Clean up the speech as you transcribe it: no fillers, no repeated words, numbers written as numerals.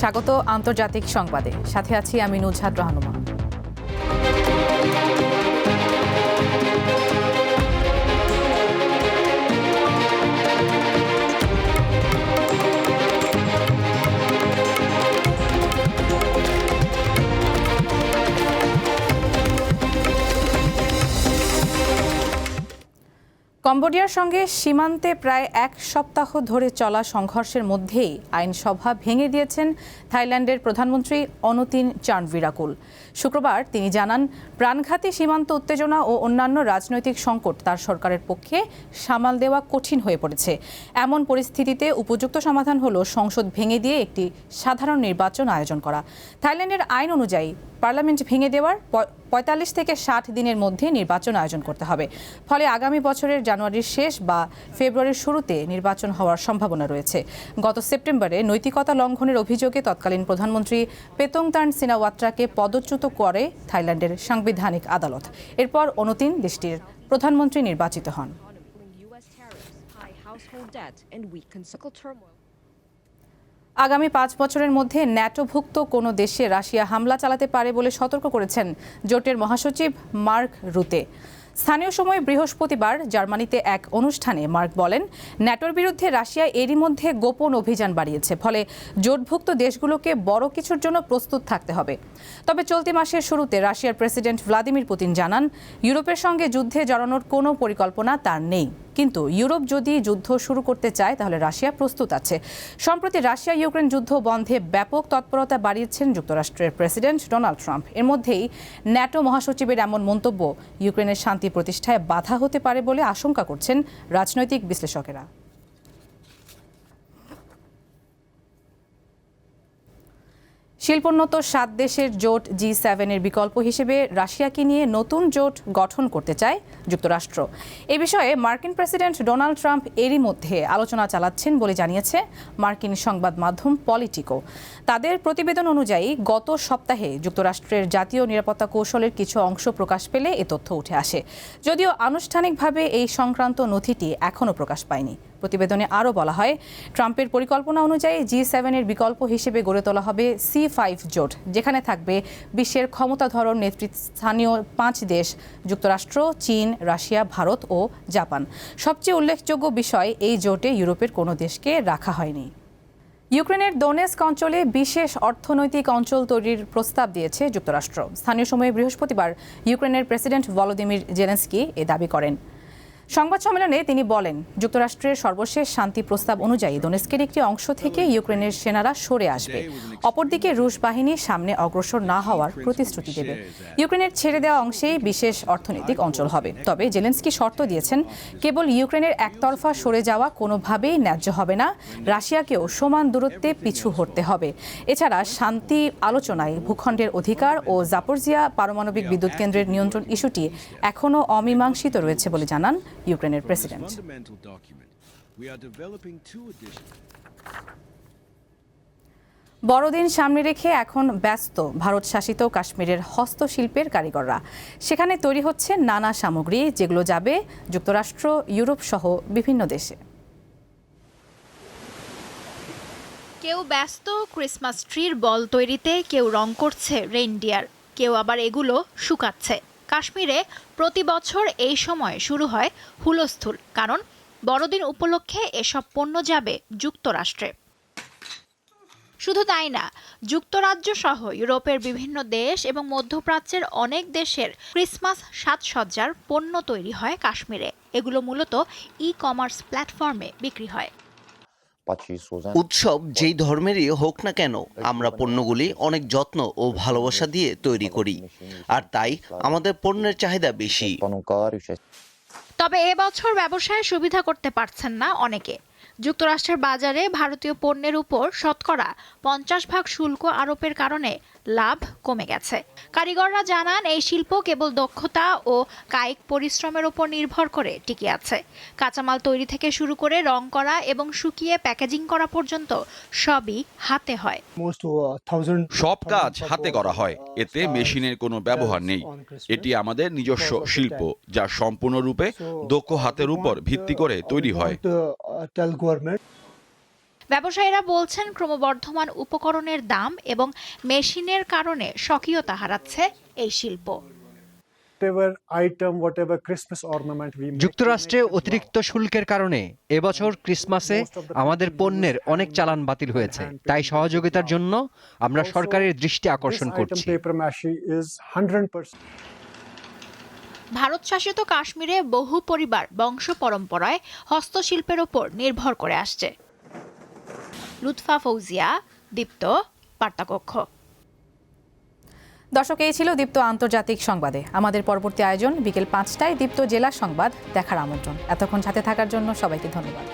স্বাগত আন্তর্জাতিক সংবাদে, সাথে আছি আমি নুজহাত রাহনুমা। কম্বোডিয়ার সঙ্গে সীমান্তে প্রায় এক সপ্তাহ ধরে চলা সংঘর্ষের মধ্যেই আইনসভা ভেঙে দিয়েছেন থাইল্যান্ডের প্রধানমন্ত্রী অনুতিন চানভিরাকুল। শুক্রবার তিনি জানান, প্রাণঘাতী সীমান্ত উত্তেজনা ও অন্যান্য রাজনৈতিক সংকট তার সরকারের পক্ষে সামাল দেওয়া কঠিন হয়ে পড়েছে। এমন পরিস্থিতিতে উপযুক্ত সমাধান হলো সংসদ ভেঙে দিয়ে একটি সাধারণ নির্বাচন আয়োজন করা। থাইল্যান্ডের আইন অনুযায়ী পার্লামেন্ট ভেঙে দেওয়ার ৪৫ থেকে ৬০ দিনের মধ্যে নির্বাচন আয়োজন করতে হবে। ফলে আগামী বছরের জানুয়ারির শেষ বা ফেব্রুয়ারির শুরুতে নির্বাচন হওয়ার সম্ভাবনা রয়েছে। গত সেপ্টেম্বরে নৈতিকতা লঙ্ঘনের অভিযোগে তৎকালীন প্রধানমন্ত্রী পেতংতান সিনাওয়াত্রাকে পদচ্যুত করে থাইল্যান্ডের সাংবিধানিক আদালত। এরপর অনুতিন দেশটির প্রধানমন্ত্রী নির্বাচিত হন। আগামী ৫ বছরের মধ্যে ন্যাটোভুক্ত কোনো দেশে রাশিয়া হামলা চালাতে পারে বলে সতর্ক করেছেন জোটের মহাসচিব মার্ক রুতে। স্থানীয় সময় বৃহস্পতিবার জার্মানিতে এক অনুষ্ঠানে মার্ক বলেন, ন্যাটোর বিরুদ্ধে রাশিয়া এরই মধ্যে গোপন অভিযান বাড়িয়েছে, ফলে জোটভুক্ত দেশগুলোকে বড় কিছুর জন্য প্রস্তুত থাকতে হবে। তবে চলতি মাসের শুরুতে রাশিয়ার প্রেসিডেন্ট ভ্লাদিমির পুতিন জানান, ইউরোপের সঙ্গে যুদ্ধে জড়ানোর কোনো পরিকল্পনা তার নেই, কিন্তু ইউরোপ যদি যুদ্ধ শুরু করতে চায় তাহলে রাশিয়া প্রস্তুত আছে। সম্প্রতি রাশিয়া ইউক্রেন যুদ্ধ বন্ধে ব্যাপক তৎপরতা বাড়িয়েছেন যুক্তরাষ্ট্রের প্রেসিডেন্ট ডোনাল্ড ট্রাম্প। এর মধ্যেই ন্যাটো মহাসচিবের এমন মন্তব্য ইউক্রেনের শান্তি প্রতিষ্ঠায় বাধা হতে পারে বলে আশঙ্কা করছেন রাজনৈতিক বিশ্লেষকেরা। শিল্পোন্নত ৭ দেশের জোট G7 এর বিকল্প হিসেবে রাশিয়াকে নিয়ে নতুন জোট গঠন করতে চায় যুক্তরাষ্ট্র। এ বিষয়ে মার্কিন প্রেসিডেন্ট ডোনাল্ড ট্রাম্প এরই মধ্যে আলোচনা চালাচ্ছেন বলে জানিয়েছে মার্কিন সংবাদ মাধ্যম পলিটিকো। তাদের প্রতিবেদন অনুযায়ী গত সপ্তাহে যুক্তরাষ্ট্রের জাতীয় নিরাপত্তা কৌশলের কিছু অংশ প্রকাশ পেলে এ তথ্য উঠে আসে, যদিও আনুষ্ঠানিকভাবে এই সংক্রান্ত নথিটি এখনও প্রকাশ পায়নি। প্রতিবেদনে আরও বলা হয়, ট্রাম্পের পরিকল্পনা অনুযায়ী G7 এর বিকল্প হিসেবে গড়ে তোলা হবে C5 জোট, যেখানে থাকবে বিশ্বের ক্ষমতাধর নেতৃস্থানীয় ৫ দেশ: যুক্তরাষ্ট্র, চীন, রাশিয়া, ভারত ও জাপান। সবচেয়ে উল্লেখযোগ্য বিষয়, এই জোটে ইউরোপের কোনো দেশকে রাখা হয়নি। ইউক্রেনের দোনেস্ক অঞ্চলে বিশেষ অর্থনৈতিক অঞ্চল তৈরির প্রস্তাব দিয়েছে যুক্তরাষ্ট্র। স্থানীয় সময়ে বৃহস্পতিবার ইউক্রেনের প্রেসিডেন্ট ভলোদিমির জেলেনস্কি এ দাবি করেন। সংবাদ সম্মেলনে তিনি বলেন, যুক্তরাষ্ট্রের সর্বশেষ শান্তি প্রস্তাব অনুযায়ী দোনেস্কের একটি অংশ থেকে ইউক্রেনের সেনারা সরে আসবে। অপরদিকে রুশ বাহিনী সামনে অগ্রসর না হওয়ার প্রতিশ্রুতি দেবে। ইউক্রেনের ছেড়ে দেওয়া অংশেই বিশেষ অর্থনৈতিক অঞ্চল হবে। তবে জেলেনস্কি শর্ত দিয়েছেন, কেবল ইউক্রেনের একতরফা সরে যাওয়া কোনোভাবেই ন্যায্য হবে না, রাশিয়াকেও সমান দূরত্বে পিছু হটতে হবে। এছাড়া শান্তি আলোচনায় ভূখণ্ডের অধিকার ও জাপোরজিয়া পারমাণবিক বিদ্যুৎ কেন্দ্রের নিয়ন্ত্রণ ইস্যুটি এখনও অমীমাংসিত রয়েছে বলে জানান ইউক্রেনের প্রেসিডেন্ট। বড়দিন সামনে রেখে এখন ব্যস্ত ভারত শাসিত কাশ্মীরের হস্তশিল্পের কারিগররা। সেখানে তৈরি হচ্ছে নানা সামগ্রী, যেগুলো যাবে যুক্তরাষ্ট্র, ইউরোপ সহ বিভিন্ন দেশে। কেউ ব্যস্ত ক্রিসমাস ট্রির বল তৈরিতে, কেউ রং করছে রেইনডিয়ার, কেউ আবার এগুলো শুকাচ্ছে। কাশ্মীরে প্রতি বছর এই সময় শুরু হয় হুলস্থুল, কারণ বড়দিন উপলক্ষে এসব পণ্য যাবে যুক্তরাষ্ট্রে। শুধু তাই না, যুক্তরাজ্য সহ ইউরোপের বিভিন্ন দেশ এবং মধ্যপ্রাচ্যের অনেক দেশের ক্রিসমাস সাজসজ্জার পণ্য তৈরি হয় কাশ্মীরে। এগুলো মূলত ই-কমার্স প্ল্যাটফর্মে বিক্রি হয়। উৎসব যেই ধর্মেরই হোক না কেন, আমরা পণ্যগুলি অনেক যত্ন ও ভালোবাসা দিয়ে তৈরি করি, আর তাই আমাদের পণ্যের চাহিদা বেশি। তবে এবছর ব্যবসায় সুবিধা করতে পারছেন না অনেকে। যুক্তরাষ্ট্রের বাজারে ভারতীয় পণ্যের উপর শতকরা ৫০% শুল্ক আরোপের কারণে লাভ কমে গেছে। কারিগররা জানান, এই শিল্প কেবল দক্ষতা ও কায়িক পরিশ্রমের উপর নির্ভর করে টিকে আছে। কাঁচামাল তৈরি থেকে শুরু করে রং করা এবং শুকিয়ে প্যাকেজিং করা পর্যন্ত সবই হাতে হয়। সব কাজ হাতে করা হয়, এতে মেশিনের কোনো ব্যবহার নেই। এটি আমাদের নিজস্ব শিল্প, যা সম্পূর্ণরূপে দক্ষ হাতের উপর ভিত্তি করে তৈরি হয়। ব্যবসায়ীরা বলছেন ক্রমবর্ধমান উপকরণের দাম এবং মেশিনের কারণে স্বকীয়তা হারাচ্ছে এই শিল্প। যুক্তরাষ্ট্রে অতিরিক্ত শুল্কের কারণে এবছর ক্রিসমাসে আমাদের পণ্যের অনেক চালান বাতিল হয়েছে, তাই সহযোগিতার জন্য আমরা সরকারের দৃষ্টি আকর্ষণ করছি। ভারত শাসিত কাশ্মীরে বহু পরিবার বংশ পরম্পরায় হস্তশিল্পের ওপর নির্ভর করে আসছে। লুৎফা ফৌজিয়া, দীপ্ত, বার্তাকক্ষ। দর্শক, এই ছিল দীপ্ত আন্তর্জাতিক সংবাদে। আমাদের পরবর্তী আয়োজন বিকেল 5টায় দীপ্ত জেলা সংবাদ দেখার আমন্ত্রণ। এতক্ষণ সাথে থাকার জন্য সবাইকে ধন্যবাদ।